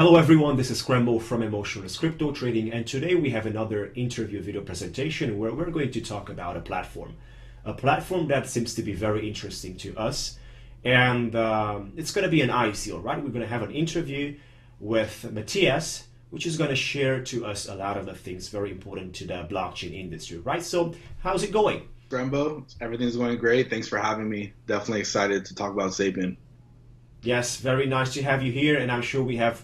Hello everyone, this is Scramble from Emotionless Crypto Trading, and today we have another interview video presentation where we're going to talk about a platform that seems to be very interesting to us, and it's going to be an ICO, right? We're going to have an interview with Matias, which is going to share to us a lot of the things very important to the blockchain industry, right? So how's it going? Scramble, everything's going great. Thanks for having me. Definitely excited to talk about Sapien. Yes, very nice to have you here, and I'm sure we have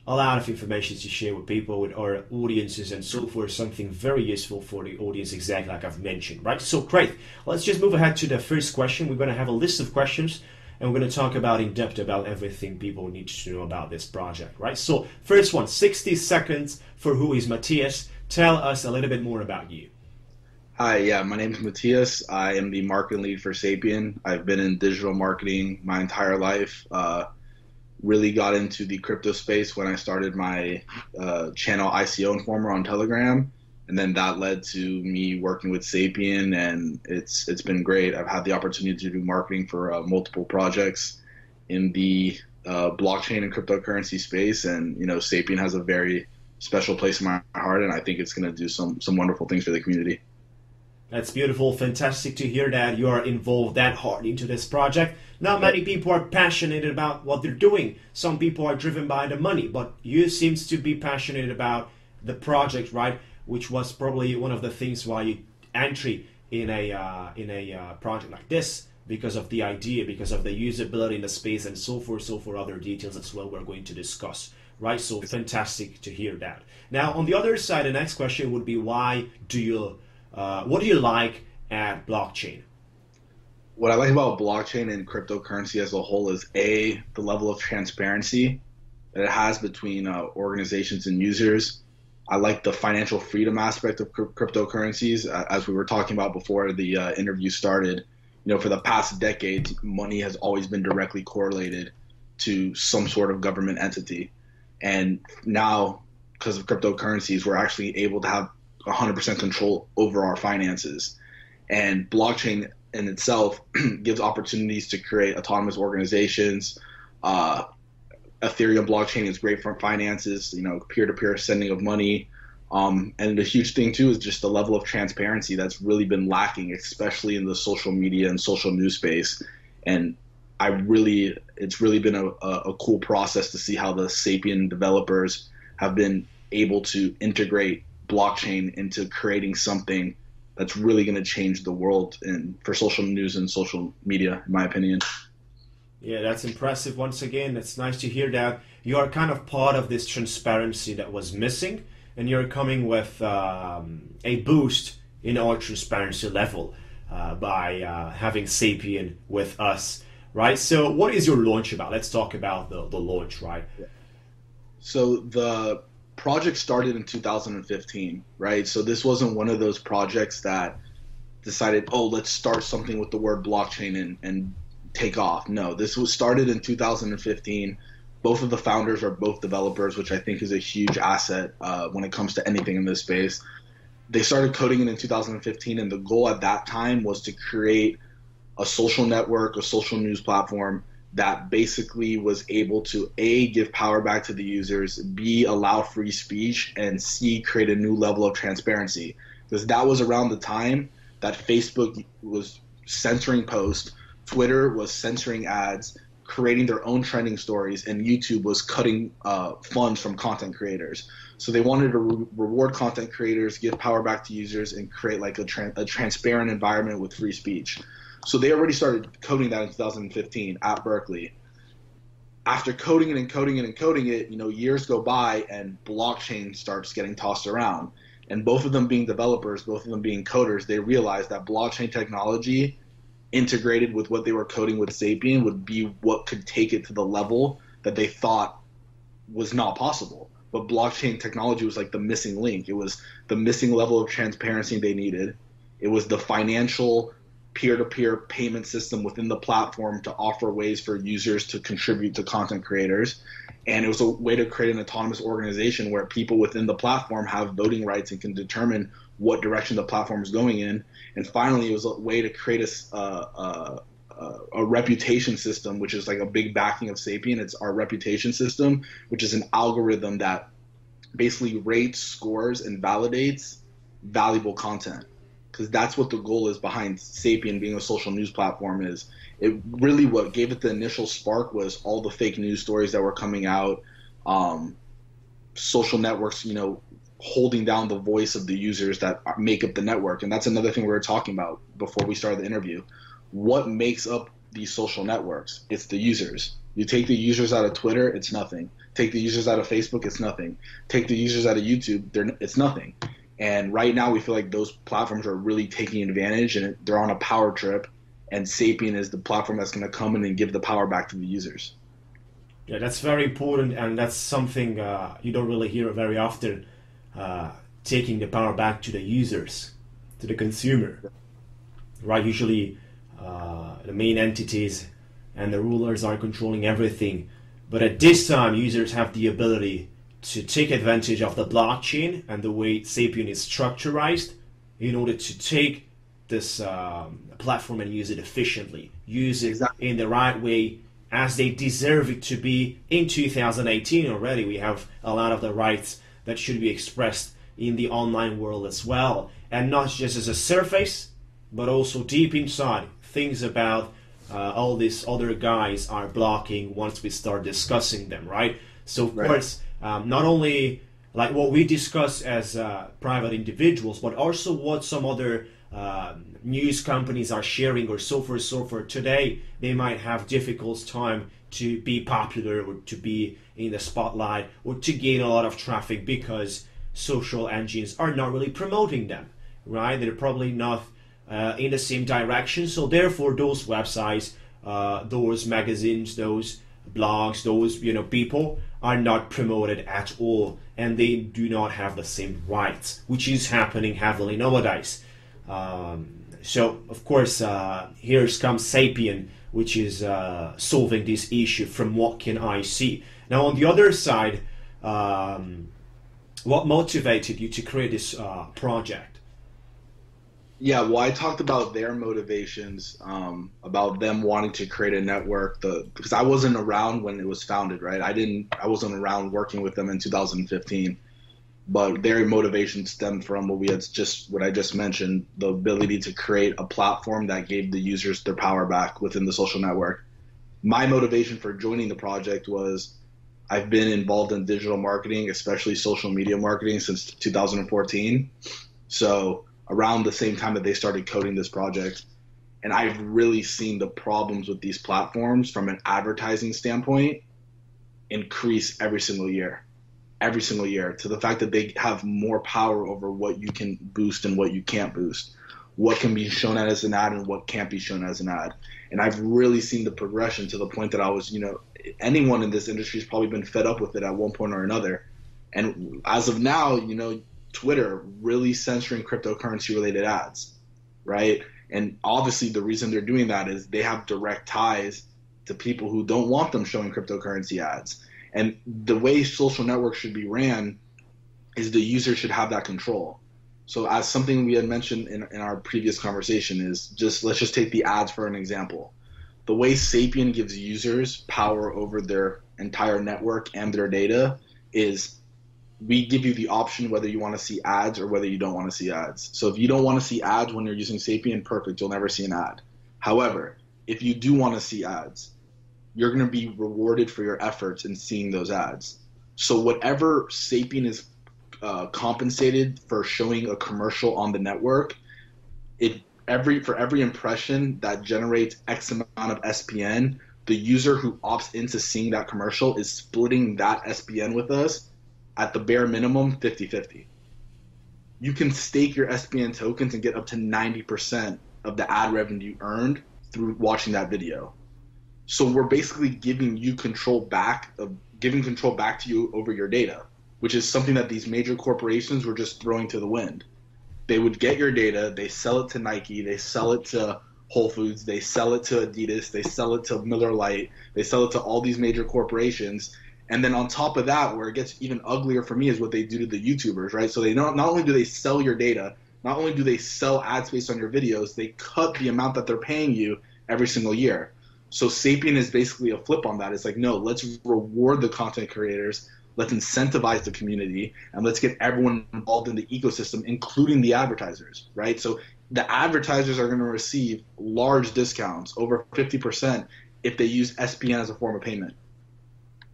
a lot of information to share with people, with our audiences and so forth, something very useful for the audience, exactly like I've mentioned, right? So great. Let's just move ahead to the first question. We're going to have a list of questions and we're going to talk about in depth about everything people need to know about this project, right? So first one, 60 seconds for who is Matias. Tell us a little bit more about you. Hi, yeah, my name is Matias. I am the marketing lead for Sapien. I've been in digital marketing my entire life. Really got into the crypto space when I started my channel ICO Informer on Telegram, and then that led to me working with Sapien, and it's been great. I've had the opportunity to do marketing for multiple projects in the blockchain and cryptocurrency space, and Sapien has a very special place in my heart, and I think it's going to do some wonderful things for the community. That's beautiful. Fantastic to hear that you are involved that hard into this project. Not many people are passionate about what they're doing. Some people are driven by the money, but you seems to be passionate about the project, right? Which was probably one of the things why you entry in a project like this, because of the idea, because of the usability in the space, and so forth, other details as well we're going to discuss, right? So fantastic to hear that. Now, on the other side, the next question would be, what do you like at blockchain? What I like about blockchain and cryptocurrency as a whole is the level of transparency that it has between organizations and users. I like the financial freedom aspect of cryptocurrencies. As we were talking about before the interview started, for the past decades, money has always been directly correlated to some sort of government entity. And now, because of cryptocurrencies, we're actually able to have 100% control over our finances. And blockchain in itself gives opportunities to create autonomous organizations. Ethereum blockchain is great for finances, peer-to-peer sending of money. And the huge thing too is just the level of transparency that's really been lacking, especially in the social media and social news space. And it's really been a cool process to see how the Sapien developers have been able to integrate blockchain into creating something that's really going to change the world for social news and social media, in my opinion. Yeah, that's impressive. Once again, it's nice to hear that you are kind of part of this transparency that was missing, and you're coming with a boost in our transparency level by having Sapien with us, right? So what is your launch about? Let's talk about the launch, right? So the project started in 2015, right? So this wasn't one of those projects that decided, oh, let's start something with the word blockchain and take off. No, this was started in 2015. Both of the founders are both developers, which I think is a huge asset when it comes to anything in this space. They started coding it in 2015, and the goal at that time was to create a social network, a social news platform that basically was able to A, give power back to the users, B, allow free speech, and C, create a new level of transparency. Because that was around the time that Facebook was censoring posts, Twitter was censoring ads, creating their own trending stories, and YouTube was cutting funds from content creators. So they wanted to reward content creators, give power back to users, and create like a transparent environment with free speech. So they already started coding that in 2015 at Berkeley. After coding it and coding it and coding it, years go by and blockchain starts getting tossed around. And both of them being developers, both of them being coders, they realized that blockchain technology integrated with what they were coding with Sapien would be what could take it to the level that they thought was not possible. But blockchain technology was like the missing link. It was the missing level of transparency they needed. It was the financial peer-to-peer payment system within the platform to offer ways for users to contribute to content creators. And it was a way to create an autonomous organization where people within the platform have voting rights and can determine what direction the platform is going in. And finally, it was a way to create a a reputation system, which is like a big backing of Sapien. It's our reputation system, which is an algorithm that basically rates, scores, and validates valuable content. Because that's what the goal is behind Sapien being a social news platform. Is it really what gave it the initial spark was all the fake news stories that were coming out, social networks, holding down the voice of the users that make up the network. And that's another thing we were talking about before we started the interview. What makes up these social networks? It's the users. You take the users out of Twitter, it's nothing. Take the users out of Facebook, it's nothing. Take the users out of YouTube, it's nothing. And right now we feel like those platforms are really taking advantage, and they're on a power trip, and Sapien is the platform that's going to come in and give the power back to the users. Yeah, that's very important, and that's something you don't really hear very often, taking the power back to the users, to the consumer. Right? Usually the main entities and the rulers are controlling everything. But at this time, users have the ability to take advantage of the blockchain and the way Sapien is structured in order to take this platform and use it efficiently, use it in the right way as they deserve it to be. In 2018 already, we have a lot of the rights that should be expressed in the online world as well, and not just as a surface, but also deep inside. Things about all these other guys are blocking once we start discussing them, right? So of course, not only like what we discuss as private individuals, but also what some other news companies are sharing or so forth. Today, they might have difficult time to be popular or to be in the spotlight or to gain a lot of traffic because social engines are not really promoting them, right? They're probably not in the same direction. So therefore, those websites, those magazines, those blogs, those people are not promoted at all, and they do not have the same rights, which is happening heavily nowadays. So of course, here comes Sapien, which is solving this issue from what can I see. Now on the other side, what motivated you to create this project? Yeah, well, I talked about their motivations, about them wanting to create a network. Because I wasn't around when it was founded, right? I wasn't around working with them in 2015, but their motivation stemmed from what I just mentioned, the ability to create a platform that gave the users their power back within the social network. My motivation for joining the project was I've been involved in digital marketing, especially social media marketing, since 2014. So around the same time that they started coding this project. And I've really seen the problems with these platforms from an advertising standpoint increase every single year, to the fact that they have more power over what you can boost and what you can't boost, what can be shown as an ad and what can't be shown as an ad. And I've really seen the progression to the point that I was, anyone in this industry has probably been fed up with it at one point or another. And as of now, Twitter really censoring cryptocurrency related ads, right? And obviously the reason they're doing that is they have direct ties to people who don't want them showing cryptocurrency ads. And the way social networks should be ran is the user should have that control. So as something we had mentioned in our previous conversation is let's just take the ads for an example. The way Sapien gives users power over their entire network and their data is we give you the option whether you want to see ads or whether you don't want to see ads. So if you don't want to see ads when you're using Sapien, perfect, you'll never see an ad. However, if you do want to see ads, you're going to be rewarded for your efforts in seeing those ads. So whatever Sapien is compensated for showing a commercial on the network, for every impression that generates X amount of SPN, the user who opts into seeing that commercial is splitting that SPN with us at the bare minimum 50-50. You can stake your SPN tokens and get up to 90% of the ad revenue earned through watching that video. So we're basically giving control back to you over your data, which is something that these major corporations were just throwing to the wind. They would get your data, they sell it to Nike, they sell it to Whole Foods, they sell it to Adidas, they sell it to Miller Lite, they sell it to all these major corporations. And then on top of that, where it gets even uglier for me is what they do to the YouTubers, right? So they not only do they sell your data, not only do they sell ad space on your videos, they cut the amount that they're paying you every single year. So Sapien is basically a flip on that. It's like, no, let's reward the content creators, let's incentivize the community, and let's get everyone involved in the ecosystem, including the advertisers, right? So the advertisers are going to receive large discounts, over 50%, if they use SPN as a form of payment.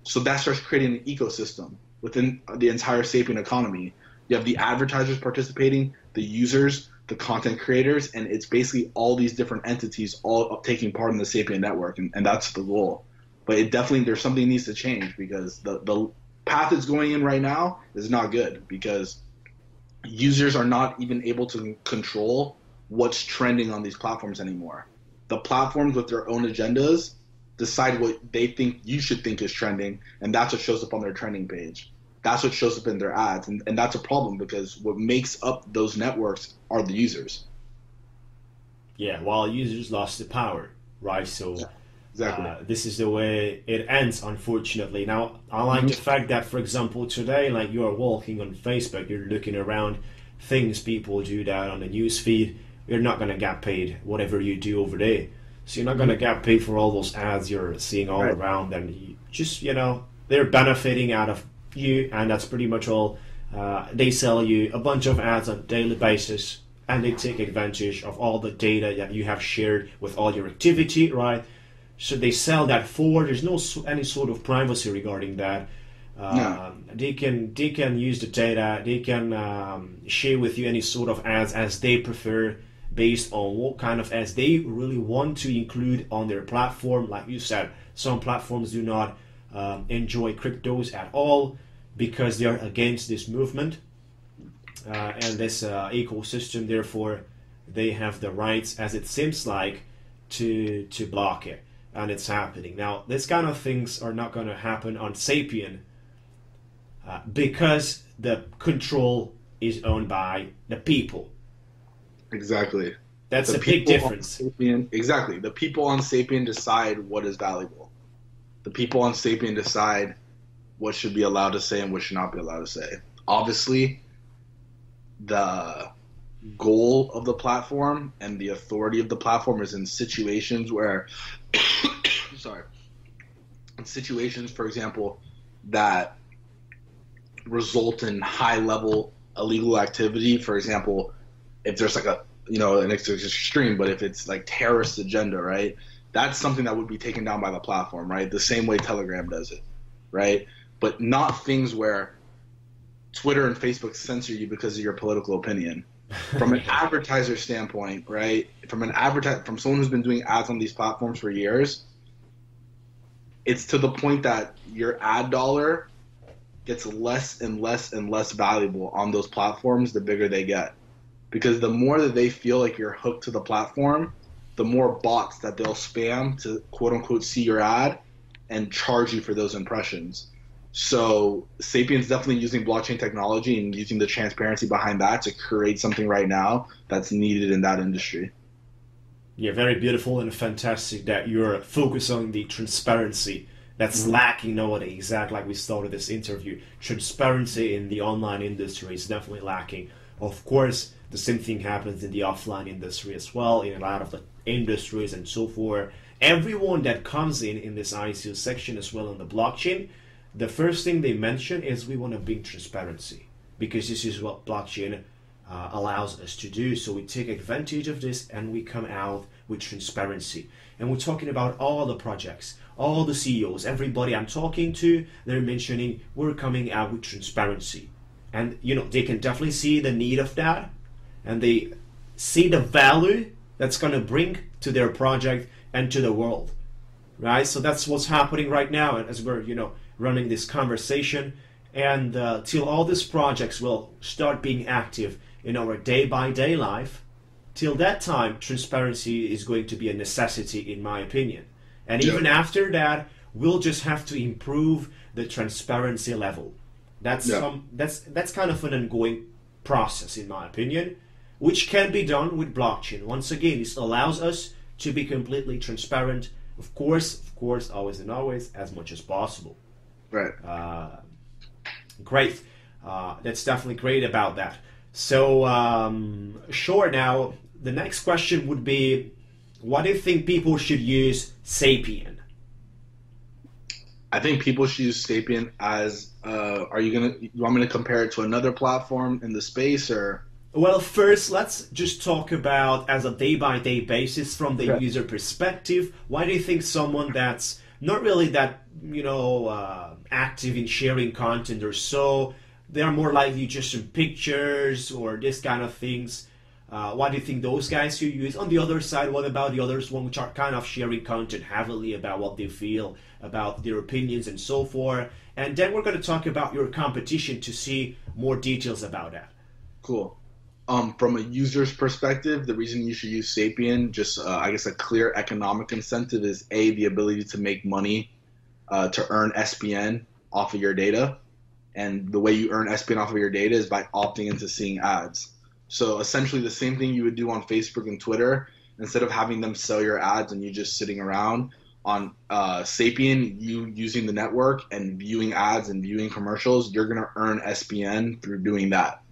So that starts creating an ecosystem within the entire Sapien economy. You have the advertisers participating, the users, the content creators, and it's basically all these different entities all taking part in the Sapien network, and that's the goal. But it definitely, there's something that needs to change, because the path it's going in right now is not good, because users are not even able to control what's trending on these platforms anymore. The platforms with their own agendas decide what they think you should think is trending, and that's what shows up on their trending page. That's what shows up in their ads, and that's a problem, because what makes up those networks are the users. Yeah, while users lost the power, right? So yeah, exactly. This is the way it ends, unfortunately. Now, I like the fact that, for example, today, like, you are walking on Facebook, you're looking around things people do that on the news feed, you're not going to get paid whatever you do over there. So you're not going to get paid for all those ads you're seeing all around, and you just, they're benefiting out of you, and that's pretty much all. They sell you a bunch of ads on a daily basis, and they take advantage of all the data that you have shared with all your activity, right? So they sell that forward. There's no any sort of privacy regarding that. No. They can use the data. They can share with you any sort of ads as they prefer, based on what kind of ads they really want to include on their platform. Like you said, some platforms do not enjoy cryptos at all, because they are against this movement and this ecosystem. Therefore, they have the rights, as it seems like, to block it, and it's happening now. This kind of things are not going to happen on Sapien because the control is owned by the people. Exactly. That's a big difference. Exactly. The people on Sapien decide what is valuable. The people on Sapien decide what should be allowed to say and what should not be allowed to say. Obviously, the goal of the platform and the authority of the platform is in situations where, in situations, for example, that result in high-level illegal activity. For example, if there's like an extreme, but if it's like terrorist agenda, right? That's something that would be taken down by the platform, right? The same way Telegram does it, right? But not things where Twitter and Facebook censor you because of your political opinion. From an advertiser standpoint, right? From someone who's been doing ads on these platforms for years, it's to the point that your ad dollar gets less and less and less valuable on those platforms the bigger they get. Because the more that they feel like you're hooked to the platform, the more bots that they'll spam to quote-unquote see your ad and charge you for those impressions. So Sapien's definitely using blockchain technology and using the transparency behind that to create something right now that's needed in that industry. Yeah, very beautiful and fantastic that you're focused on the transparency that's lacking nowadays. Exactly like we started this interview. Transparency in the online industry is definitely lacking. Of course, the same thing happens in the offline industry as well, in a lot of the industries and so forth. Everyone that comes in this ICO section as well on the blockchain, the first thing they mention is we want to bring transparency, because this is what blockchain allows us to do. So we take advantage of this and we come out with transparency. And we're talking about all the projects, all the CEOs, everybody I'm talking to, they're mentioning we're coming out with transparency. And they can definitely see the need of that, and they see the value that's going to bring to their project and to the world, right? So that's what's happening right now as we're running this conversation, and till all these projects will start being active in our day-by-day life, till that time, transparency is going to be a necessity, in my opinion. And even after that, we'll just have to improve the transparency level. That's kind of an ongoing process, in my opinion, which can be done with blockchain. Once again, this allows us to be completely transparent, of course, always and always, as much as possible. Right. Great. That's definitely great about that. So, sure, now, the next question would be, why do you think people should use Sapien? I think people should use Sapien as, you want me to compare it to another platform in the space, or? Well, first, let's just talk about as a day-by-day basis from the user perspective. Why do you think someone that's not really that, active in sharing content or so, they are more likely just some pictures or this kind of things? Why do you think those guys should use? On the other side, what about the others, one which are kind of sharing content heavily about what they feel, about their opinions and so forth? And then we're going to talk about your competition to see more details about that. Cool. From a user's perspective, the reason you should use Sapien, just I guess a clear economic incentive is the ability to make money, to earn SPN off of your data. And the way you earn SPN off of your data is by opting into seeing ads. So essentially the same thing you would do on Facebook and Twitter. Instead of having them sell your ads and you just sitting around, on Sapien, you using the network and viewing ads and viewing commercials, you're going to earn SPN through doing that.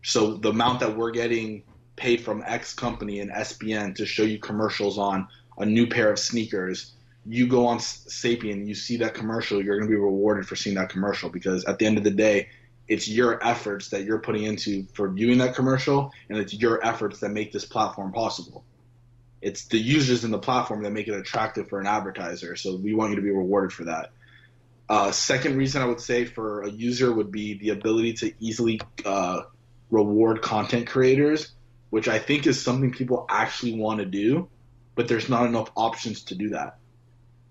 So the amount that we're getting paid from X company in SPN to show you commercials on a new pair of sneakers, you go on Sapien, you see that commercial, you're going to be rewarded for seeing that commercial, because at the end of the day, it's your efforts that you're putting into for viewing that commercial, and it's your efforts that make this platform possible. It's the users in the platform that make it attractive for an advertiser, so we want you to be rewarded for that. Second reason I would say for a user would be the ability to easily reward content creators, which I think is something people actually want to do, but there's not enough options to do that.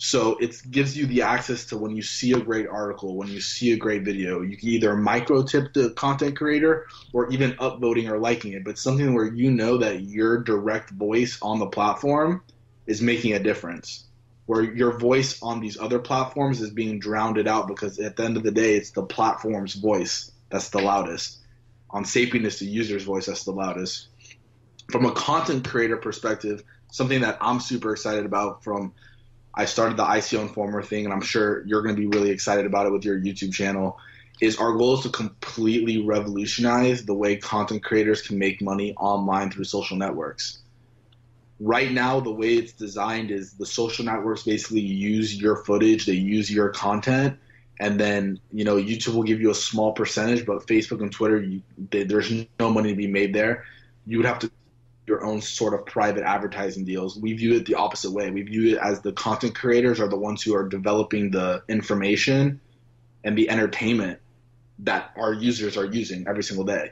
So it gives you the access to, when you see a great article, when you see a great video, you can either micro tip the content creator or even upvoting or liking it, but something where you know that your direct voice on the platform is making a difference, where your voice on these other platforms is being drowned out, because at the end of the day, it's the platform's voice that's the loudest. On Sapien, it's the user's voice that's the loudest. From a content creator perspective, something that I'm super excited about, I started the ICO Informer thing, and I'm sure you're going to be really excited about it with your YouTube channel, is our goal is to completely revolutionize the way content creators can make money online through social networks. Right now, the way it's designed is the social networks basically use your footage, they use your content, and then YouTube will give you a small percentage, but Facebook and Twitter, there's no money to be made there. You would have to your own sort of private advertising deals. We view it the opposite way. We view it as the content creators are the ones who are developing the information and the entertainment that our users are using every single day.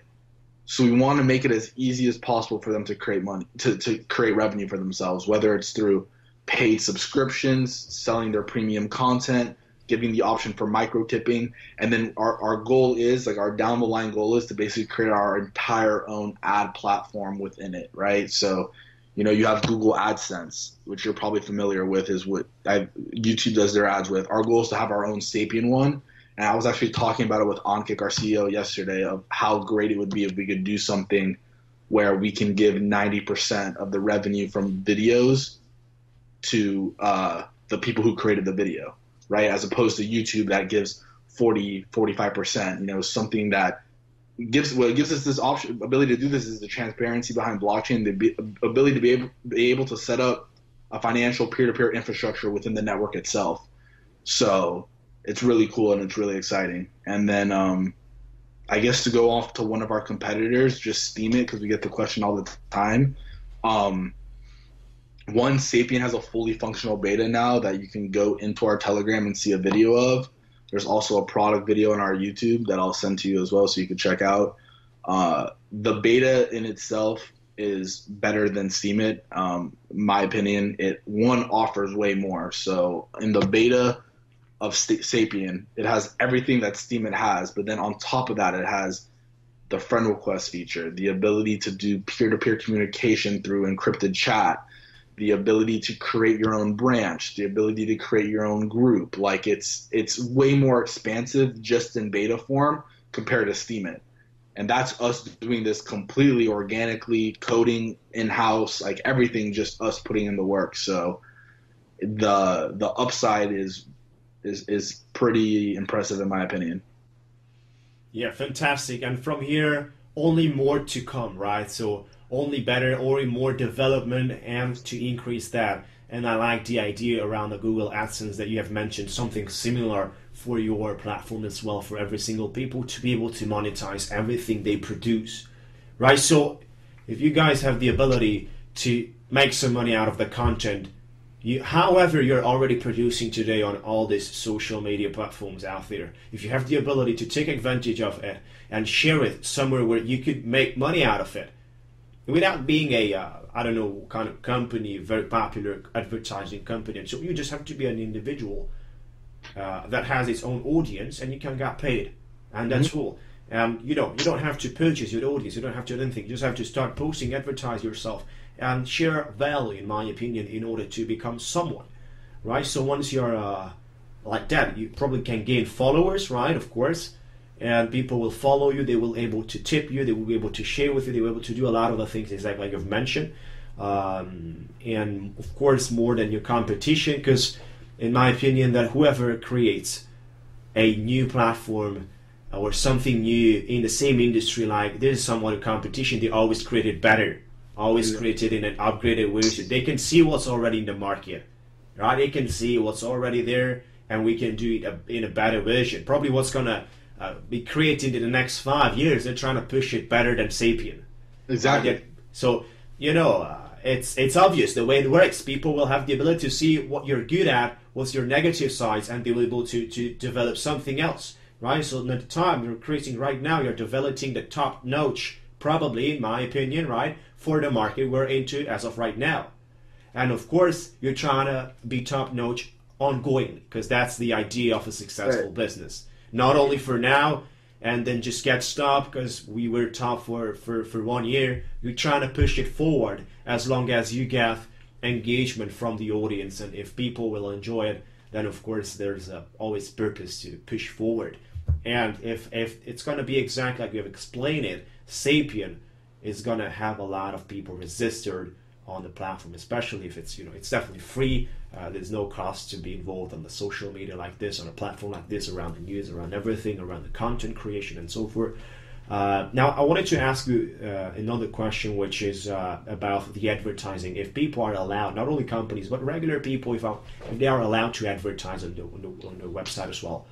So we want to make it as easy as possible for them to create money, to create revenue for themselves, whether it's through paid subscriptions, selling their premium content, giving the option for micro tipping. And then our goal is, like, our down the line goal is to basically create our entire own ad platform within it, right? So, you have Google AdSense, which you're probably familiar with, is what YouTube does their ads with. Our goal is to have our own Sapien one. And I was actually talking about it with Ankit, our CEO, yesterday, of how great it would be if we could do something where we can give 90% of the revenue from videos to the people who created the video, right? As opposed to YouTube that gives 45%, something that gives us this option, ability to do this is the transparency behind blockchain, the ability to be able to set up a financial peer-to-peer infrastructure within the network itself. So it's really cool and it's really exciting. And then I guess to go off to one of our competitors, just Steemit, because we get the question all the time. One, Sapien has a fully functional beta now that you can go into our Telegram and see a video of. There's also a product video on our YouTube that I'll send to you as well so you can check out. The beta in itself is better than Steemit. In my opinion, it offers way more. So in the beta of Sapien, it has everything that Steemit has, but then on top of that, it has the friend request feature, the ability to do peer-to-peer communication through encrypted chat, the ability to create your own branch, the ability to create your own group. Like it's way more expansive just in beta form compared to Steemit. And that's us doing this completely organically, coding in-house, like everything, just us putting in the work. So the upside is pretty impressive in my opinion. Yeah, fantastic. And from here, only more to come, right? So only better or more development and to increase that. And I like the idea around the Google AdSense that you have mentioned, something similar for your platform as well, for every single people to be able to monetize everything they produce, right? So if you guys have the ability to make some money out of the content, however you're already producing today on all these social media platforms out there, if you have the ability to take advantage of it and share it somewhere where you could make money out of it, without being a, I don't know, kind of company, very popular advertising company. And so you just have to be an individual that has its own audience, and you can get paid, and that's all. You don't have to purchase your audience. You don't have to do anything. You just have to start posting, advertise yourself, and share value, in my opinion, in order to become someone, right? So once you're like that, you probably can gain followers, right? Of course, and people will follow you. They will be able to tip you. They will be able to share with you. They will be able to do a lot of the things exactly like you've mentioned, and of course more than your competition, because in my opinion, that whoever creates a new platform or something new in the same industry, like there's somewhat of competition, they always create it better, always create it in an upgraded version. They can see what's already in the market, right? They can see what's already there, and we can do it in a better version. Probably what's gonna be created in the next 5 years, they're trying to push it better than Sapien. Exactly. So, it's obvious the way it works. People will have the ability to see what you're good at, what's your negative sides, and they will be able to develop something else, right? So at the time you're creating right now, you're developing the top notch, probably, in my opinion, right, for the market we're into as of right now. And of course, you're trying to be top notch ongoingly, because that's the idea of a successful business. Not only for now, and then just get stopped because we were top for 1 year. You're trying to push it forward as long as you get engagement from the audience, and if people will enjoy it, then of course there's always purpose to push forward. And if it's going to be exactly like we have explained it, Sapien is going to have a lot of people registered on the platform, especially if it's definitely free. There's no cost to be involved on the social media like this, on a platform like this, around the news, around everything, around the content creation and so forth. Now, I wanted to ask you another question, which is about the advertising. If people are allowed, not only companies, but regular people, if they are allowed to advertise on the website as well.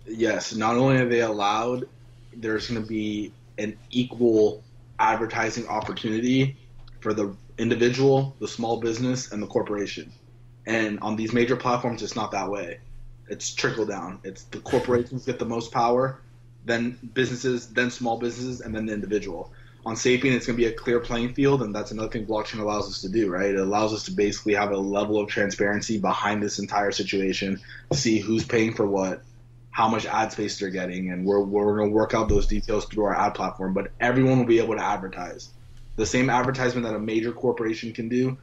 Yes, not only are they allowed, there's going to be an equal advertising opportunity for the individual, the small business, and the corporation. And on these major platforms, it's not that way. It's trickle down. It's the corporations get the most power, then businesses, then small businesses, and then the individual. On Sapien, it's going to be a clear playing field, and that's another thing blockchain allows us to do, right? It allows us to basically have a level of transparency behind this entire situation, see who's paying for what, how much ad space they're getting, and we're going to work out those details through our ad platform. But everyone will be able to advertise. The same advertisement that a major corporation can do,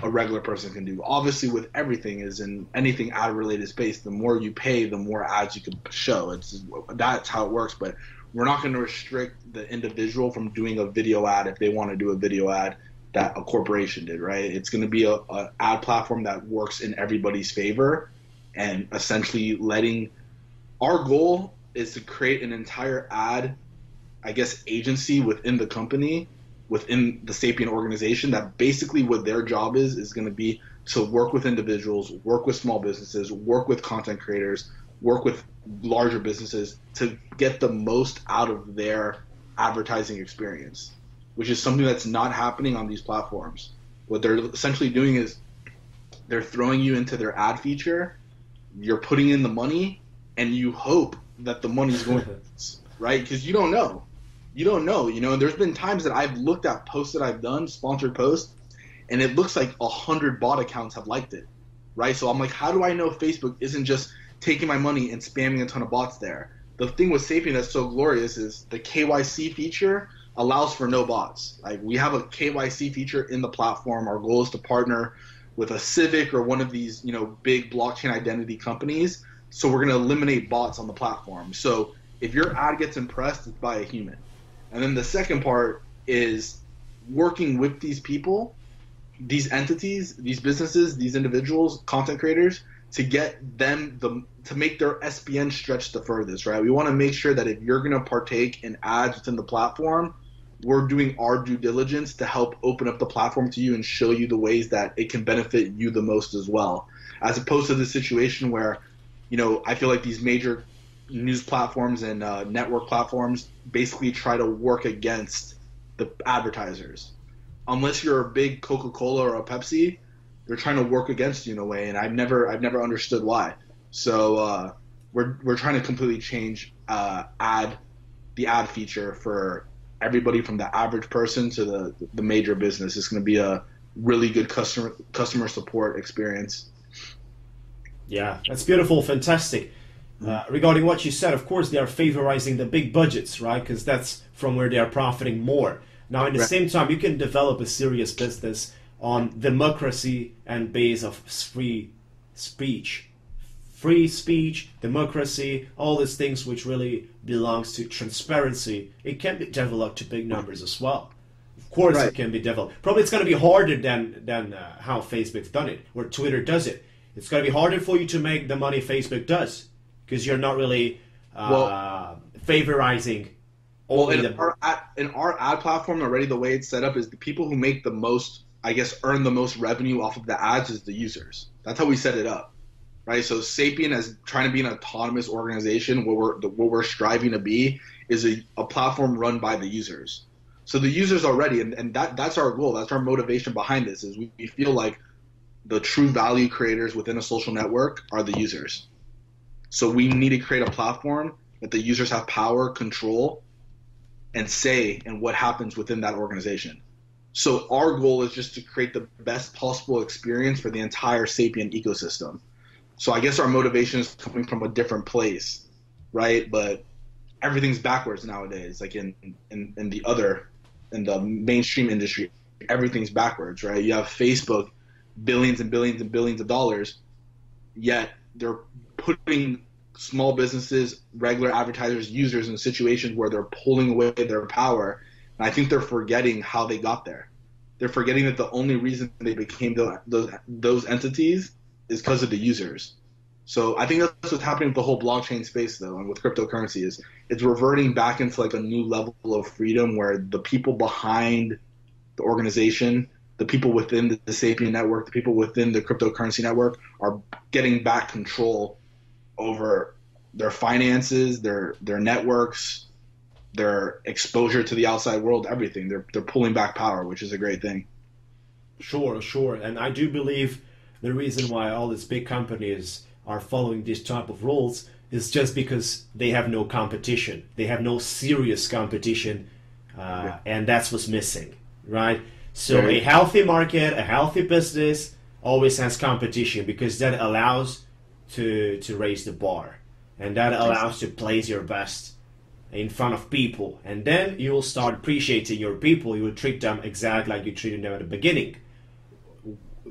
a regular person can do. Obviously, with everything is in anything ad-related space, the more you pay, the more ads you can show. That's how it works. But we're not going to restrict the individual from doing a video ad if they want to do a video ad that a corporation did, right? It's going to be a ad platform that works in everybody's favor, and essentially letting our goal is to create an entire ad, I guess, agency within the company, within the Sapien organization, that basically what their job is going to be to work with individuals, work with small businesses, work with content creators, work with larger businesses to get the most out of their advertising experience, which is something that's not happening on these platforms. What they're essentially doing is they're throwing you into their ad feature, you're putting in the money, and you hope that the money's going right? Because you don't know. And there's been times that I've looked at posts that I've done, sponsored posts, and it looks like 100 bot accounts have liked it, right? So I'm like, how do I know Facebook isn't just taking my money and spamming a ton of bots there? The thing with Sapien that's so glorious is the KYC feature allows for no bots. Like, we have a KYC feature in the platform. Our goal is to partner with a Civic or one of these, big blockchain identity companies. So we're going to eliminate bots on the platform. So if your ad gets impressed, it's by a human. And then the second part is working with these people, these entities, these businesses, these individuals, content creators, to get them to make their SPN stretch the furthest, right? We want to make sure that if you're going to partake in ads within the platform, we're doing our due diligence to help open up the platform to you and show you the ways that it can benefit you the most as well. As opposed to the situation where, I feel like these major news platforms and network platforms basically try to work against the advertisers. Unless you're a big Coca-Cola or a Pepsi, they're trying to work against you in a way, and I've never understood why. So we're trying to completely change the ad feature for everybody from the average person to the major business. It's going to be a really good customer support experience. Yeah, that's beautiful, fantastic. Regarding what you said, of course, they are favorizing the big budgets, right? Because that's from where they are profiting more. Now, in the same time, you can develop a serious business on democracy and base of free speech. Free speech, democracy, all these things which really belongs to transparency. It can be developed to big numbers as well. Of course, it can be developed. Probably it's going to be harder than how Facebook's done it, or Twitter does it. It's going to be harder for you to make the money Facebook does, because you're not really favorizing. In our ad platform already, the way it's set up is the people who make the most, I guess, earn the most revenue off of the ads is the users. That's how we set it up, right? So Sapien, as trying to be an autonomous organization, what we're striving to be is a platform run by the users. So the users already, and that's our goal. That's our motivation behind this. Is we feel like the true value creators within a social network are the users. So we need to create a platform that the users have power, control, and say in what happens within that organization. So our goal is just to create the best possible experience for the entire Sapien ecosystem. So I guess our motivation is coming from a different place, right? But everything's backwards nowadays. Like in the mainstream industry, everything's backwards, right? You have Facebook, billions and billions and billions of dollars, yet they're putting small businesses, regular advertisers, users in situations where they're pulling away their power. And I think they're forgetting how they got there. They're forgetting that the only reason they became those entities is because of the users. So I think that's what's happening with the whole blockchain space, though, and with cryptocurrency is it's reverting back into like a new level of freedom where the people behind the organization, the people within the Sapien network, the people within the cryptocurrency network are getting back control over their finances, their networks, their exposure to the outside world, everything. They're pulling back power, which is a great thing. Sure. And I do believe the reason why all these big companies are following this type of rules is just because they have no competition. They have no serious competition, and that's what's missing, right? So a healthy market, a healthy business always has competition because that allows to raise the bar, and that allows to place your best in front of people, and then you will start appreciating your people. You will treat them exactly like you treated them at the beginning,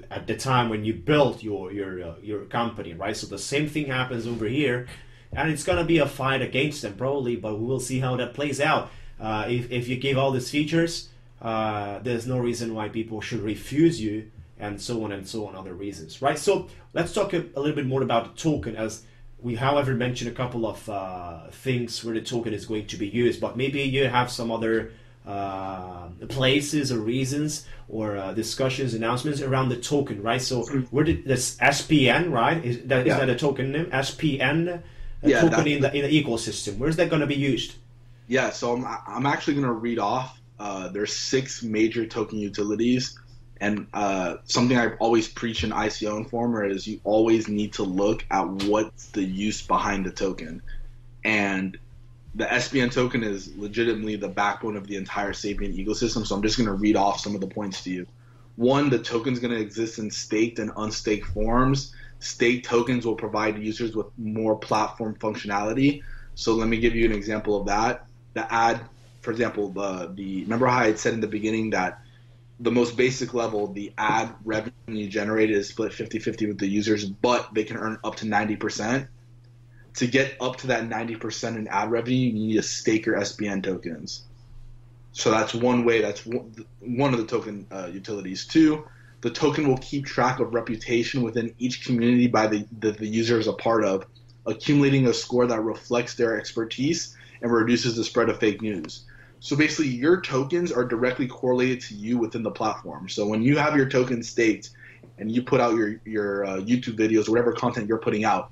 at the time when you built your company, right? So the same thing happens over here, and it's gonna be a fight against them probably, but we will see how that plays out. If you give all these features, there's no reason why people should refuse you, and so on, other reasons, right? So let's talk a little bit more about the token, as we, however, mentioned a couple of things where the token is going to be used, but maybe you have some other places or reasons or discussions, announcements around the token, right? So where did this SPN, right? Is that a token name? SPN, token in the ecosystem. Where's that going to be used? Yeah, so I'm actually going to read off. There's 6 major token utilities. And something I always preach in ICO Informer is you always need to look at what's the use behind the token. And the SPN token is legitimately the backbone of the entire Sapien ecosystem. So I'm just going to read off some of the points to you. 1, the token's going to exist in staked and unstaked forms. Staked tokens will provide users with more platform functionality. So let me give you an example of that. The ad, for example, remember how I had said in the beginning that the most basic level, the ad revenue generated is split 50-50 with the users, but they can earn up to 90%. To get up to that 90% in ad revenue, you need to stake your SPN tokens. So that's one way. That's one of the token utilities. 2, the token will keep track of reputation within each community by the user is a part of, accumulating a score that reflects their expertise and reduces the spread of fake news. So basically, your tokens are directly correlated to you within the platform. So when you have your tokens staked and you put out your YouTube videos, whatever content you're putting out,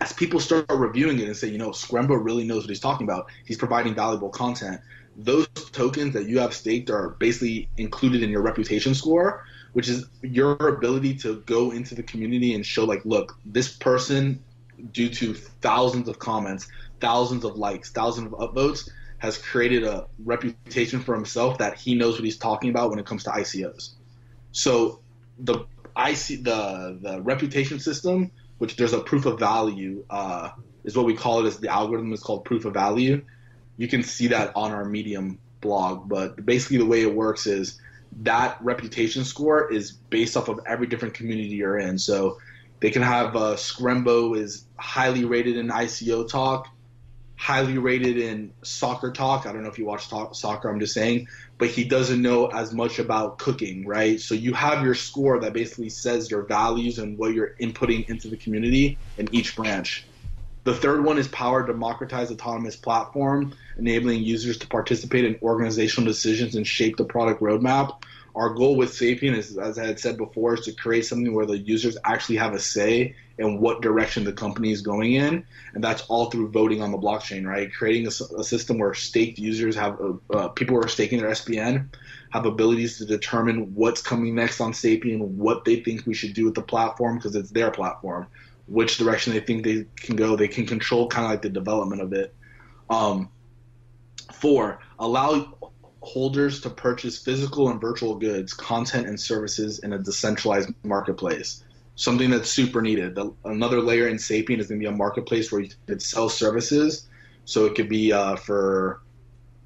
as people start reviewing it and say, Scrumbo really knows what he's talking about, he's providing valuable content, those tokens that you have staked are basically included in your reputation score, which is your ability to go into the community and show, like, look, this person, due to thousands of comments, thousands of likes, thousands of upvotes, has created a reputation for himself that he knows what he's talking about when it comes to ICOs. So the reputation system, which there's a proof of value, is what we call it. As the algorithm is called proof of value. You can see that on our Medium blog, but basically the way it works is that reputation score is based off of every different community you're in. So they can have Scrumbo is highly rated in ICO talk, highly rated in soccer talk. I don't know if you watch soccer, I'm just saying, but he doesn't know as much about cooking, right? So you have your score that basically says your values and what you're inputting into the community in each branch. The third one is Power Democratized Autonomous Platform, enabling users to participate in organizational decisions and shape the product roadmap. Our goal with Sapien is, as I had said before, is to create something where the users actually have a say in what direction the company is going in, and that's all through voting on the blockchain, right? Creating a system where staked users have people who are staking their SPN have abilities to determine what's coming next on Sapien, what they think we should do with the platform because it's their platform, which direction they think they can go. They can control kind of like the development of it. 4, allow holders to purchase physical and virtual goods, content, and services in a decentralized marketplace. Something that's super needed. Another layer in Sapien is going to be a marketplace where you could sell services. So it could be for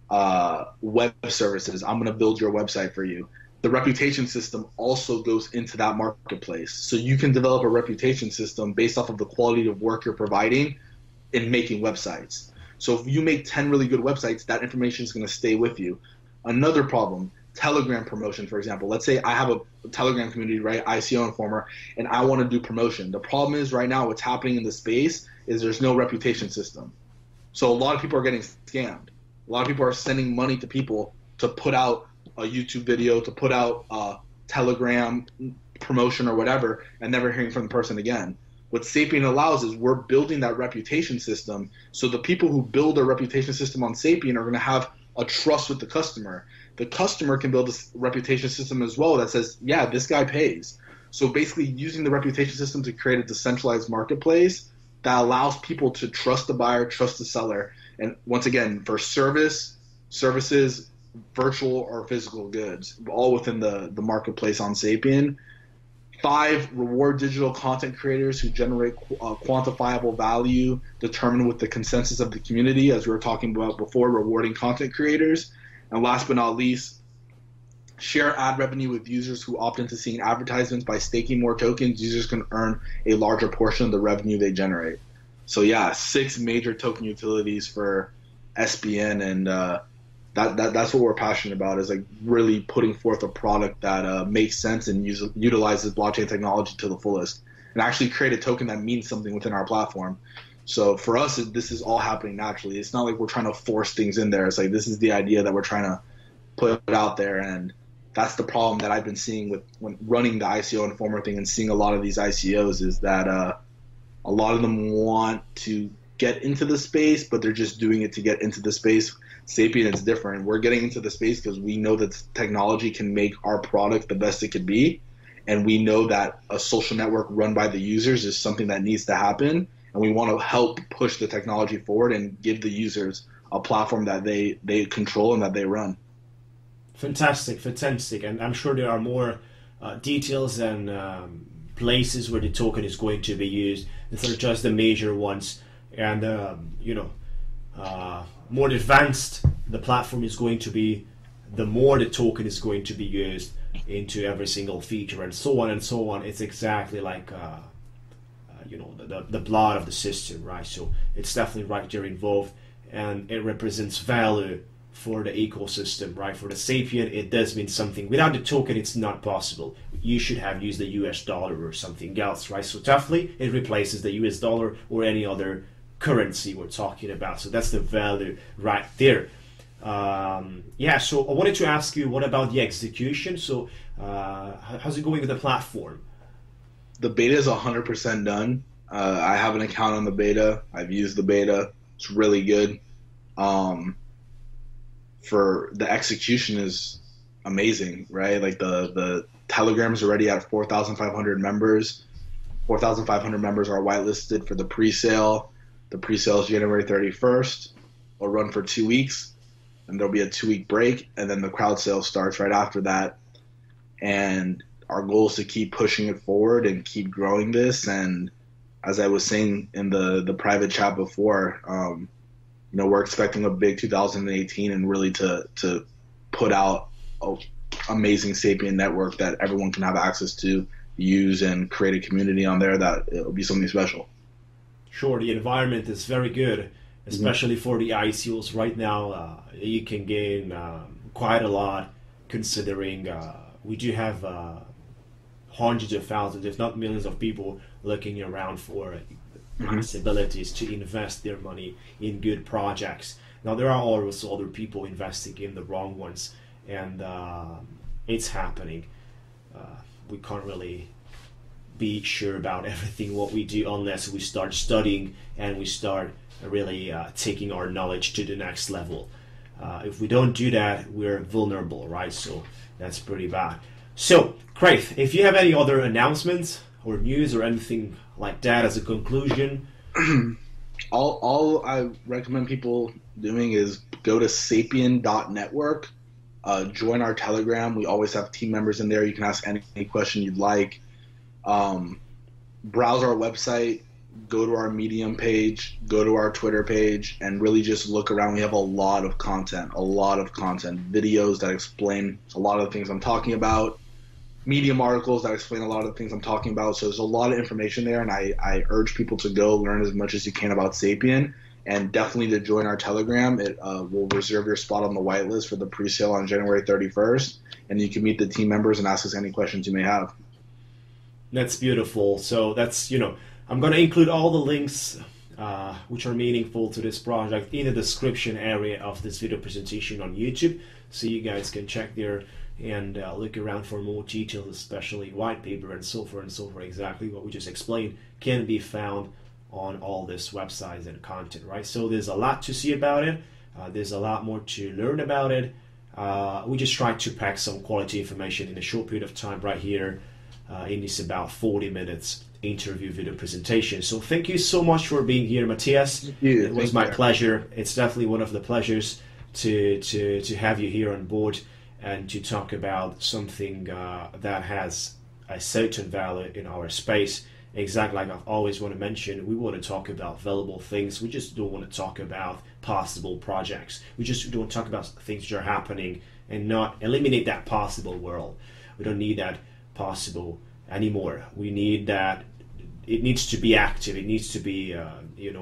web services. I'm going to build your website for you. The reputation system also goes into that marketplace. So you can develop a reputation system based off of the quality of work you're providing in making websites. So if you make 10 really good websites, that information is going to stay with you. Another problem, Telegram promotion, for example. Let's say I have a Telegram community, right, ICO Informer, and I want to do promotion. The problem is right now what's happening in the space is there's no reputation system. So a lot of people are getting scammed. A lot of people are sending money to people to put out a YouTube video, to put out a Telegram promotion or whatever, and never hearing from the person again. What Sapien allows is we're building that reputation system, so the people who build a reputation system on Sapien are going to have a trust with the customer. The customer can build a reputation system as well that says, yeah, this guy pays. So basically using the reputation system to create a decentralized marketplace that allows people to trust the buyer, trust the seller. And once again, for services, virtual or physical goods, all within the marketplace on Sapien. 5, reward digital content creators who generate quantifiable value determined with the consensus of the community, as we were talking about before, rewarding content creators. And last but not least, share ad revenue with users who opt into seeing advertisements. By staking more tokens, users can earn a larger portion of the revenue they generate. So yeah, 6 major token utilities for SPN, and that's what we're passionate about, is like really putting forth a product that makes sense and utilizes blockchain technology to the fullest, and actually create a token that means something within our platform. So for us, this is all happening naturally. It's not like we're trying to force things in there. It's like this is the idea that we're trying to put out there, and that's the problem that I've been seeing when running the ICO Informer thing and seeing a lot of these ICOs is that a lot of them want to get into the space, but they're just doing it to get into the space. Sapien is different. We're getting into the space because we know that technology can make our product the best it could be, and we know that a social network run by the users is something that needs to happen, and we want to help push the technology forward and give the users a platform that they control and that they run. Fantastic. And I'm sure there are more details and places where the token is going to be used. These are just the major ones, and more advanced the platform is going to be, the more the token is going to be used into every single feature, and so on and so on. It's exactly like the blood of the system, right? So it's definitely right there involved, and it represents value for the ecosystem, right? For the Sapien, it does mean something. Without the token, it's not possible. You should have used the US dollar or something else, right? So definitely it replaces the US dollar or any other currency we're talking about. So that's the value right there. Yeah, so I wanted to ask you, what about the execution? So how's it going with the platform? The beta is 100% done. I have an account on the beta. I've used the beta. It's really good. Um, for the execution is amazing, right? Like the Telegram's already at 4,500 members. 4,500 members are whitelisted for the pre-sale. The pre-sale is January 31st. It'll run for 2 weeks, and there'll be a 2 week break, and then the crowd sale starts right after that. And our goal is to keep pushing it forward and keep growing this. And as I was saying in the private chat before, we're expecting a big 2018 and really to put out an amazing Sapien network that everyone can have access to, use, and create a community on there that it'll be something special. Sure, the environment is very good, especially for the ICOs right now. You can gain quite a lot, considering we do have hundreds of thousands, if not millions of people looking around for possibilities to invest their money in good projects. Now, there are also other people investing in the wrong ones, and it's happening. We can't really be sure about everything what we do unless we start studying and we start really taking our knowledge to the next level. If we don't do that, we're vulnerable, right? So that's pretty bad. So, Craig, if you have any other announcements or news or anything like that as a conclusion. All I recommend people doing is go to sapien.network, join our Telegram. We always have team members in there. You can ask any question you'd like. Browse our website, go to our Medium page, go to our Twitter page, and really just look around. We have a lot of content, videos that explain a lot of the things I'm talking about, Medium articles that explain a lot of the things I'm talking about. So there's a lot of information there, and I urge people to go learn as much as you can about Sapien, and definitely to join our Telegram. It will reserve your spot on the whitelist for the pre-sale on January 31st, and you can meet the team members and ask us any questions you may have. That's beautiful. So that's, I'm going to include all the links which are meaningful to this project in the description area of this video presentation on YouTube, so you guys can check there and look around for more details, especially white paper and so forth. Exactly what we just explained can be found on all these websites and content, right? So there's a lot to see about it. There's a lot more to learn about it. We just tried to pack some quality information in a short period of time right here in this about 40 minutes interview video presentation. So thank you so much for being here, Matias. It was my pleasure. It's definitely one of the pleasures to have you here on board and to talk about something that has a certain value in our space. Exactly like I've always want to mention, we want to talk about valuable things. We just don't want to talk about possible projects. We just don't talk about things that are happening and not eliminate that possible world. We don't need that possible anymore. We need that. It needs to be active. It needs to be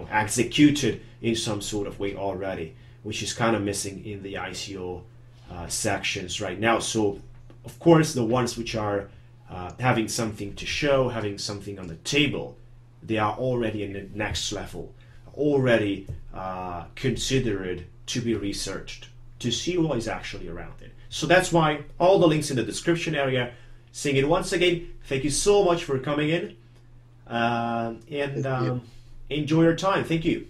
executed in some sort of way already, which is kind of missing in the ICO sections right now. So of course the ones which are having something to show, having something on the table, they are already in the next level, already considered to be researched to see what is actually around it. So that's why all the links in the description area. Saying it once again, thank you so much for coming in, and enjoy your time. Thank you.